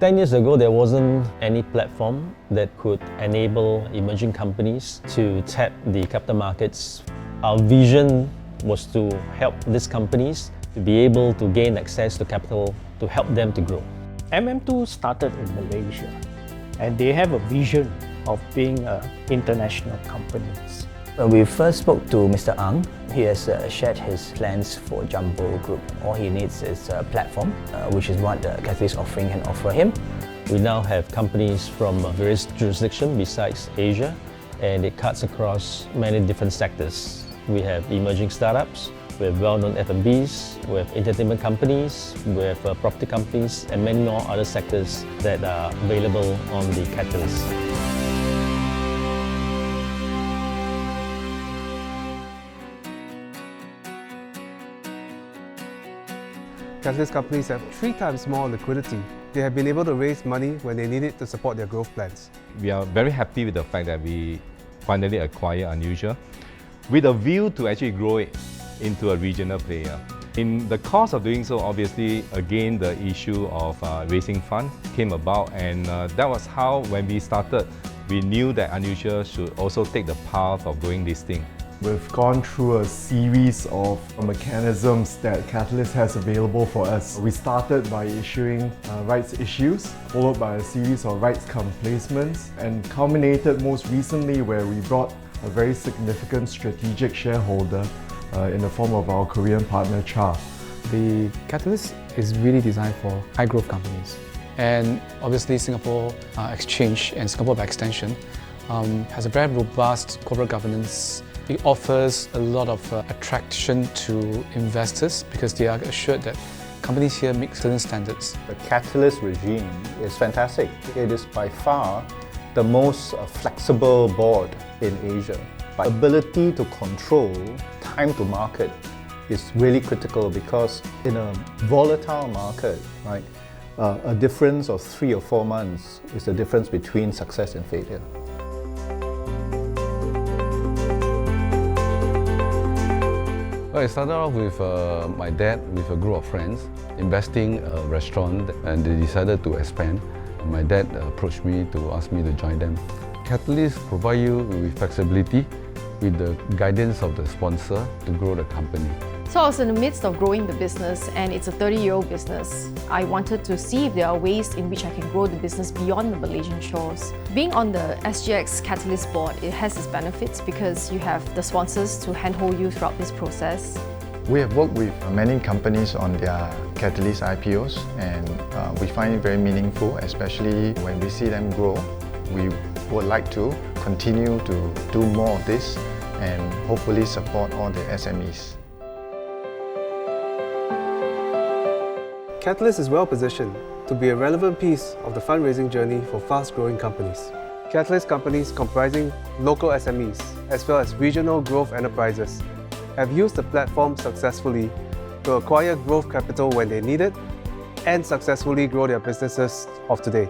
10 years ago, there wasn't any platform that could enable emerging companies to tap the capital markets. Our vision was to help these companies to be able to gain access to capital to help them to grow. MM2 started in Malaysia, and they have a vision of being an international company. When we first spoke to Mr. Ang, he has shared his plans for Jumbo Group. All he needs is a platform, which is what the Catalist offering can offer him. We now have companies from various jurisdictions besides Asia, and it cuts across many different sectors. We have emerging startups, we have well-known F&Bs, we have entertainment companies, we have property companies, and many more other sectors that are available on the Catalist. Catalist companies have 3 times more liquidity. They have been able to raise money when they need it to support their growth plans. We are very happy with the fact that we finally acquired Unusual with a view to actually grow it into a regional player. In the course of doing so, obviously, again, the issue of raising funds came about, and that was how, when we started, we knew that Unusual should also take the path of going listing. We've gone through a series of mechanisms that Catalist has available for us. We started by issuing rights issues, followed by a series of rights placements, and culminated most recently where we brought a very significant strategic shareholder in the form of our Korean partner Cha. The Catalist is really designed for high growth companies. And obviously Singapore Exchange and Singapore by extension has a very robust corporate governance. It offers a lot of attraction to investors because they are assured that companies here meet certain standards. The Catalist regime is fantastic. It is by far the most flexible board in Asia. The ability to control time to market is really critical because in a volatile market, right, a difference of 3 or 4 months is the difference between success and failure. Well, I started off with my dad, with a group of friends, investing in a restaurant, and they decided to expand. My dad approached me to ask me to join them. Catalyst provide you with flexibility, with the guidance of the sponsor to grow the company. So I was in the midst of growing the business, and it's a 30-year-old business. I wanted to see if there are ways in which I can grow the business beyond the Malaysian shores. Being on the SGX Catalyst board, it has its benefits because you have the sponsors to handhold you throughout this process. We have worked with many companies on their Catalyst IPOs, and we find it very meaningful, especially when we see them grow. We would like to continue to do more of this and hopefully support all the SMEs. Catalist is well positioned to be a relevant piece of the fundraising journey for fast-growing companies. Catalist companies comprising local SMEs as well as regional growth enterprises have used the platform successfully to acquire growth capital when they need it and successfully grow their businesses of today.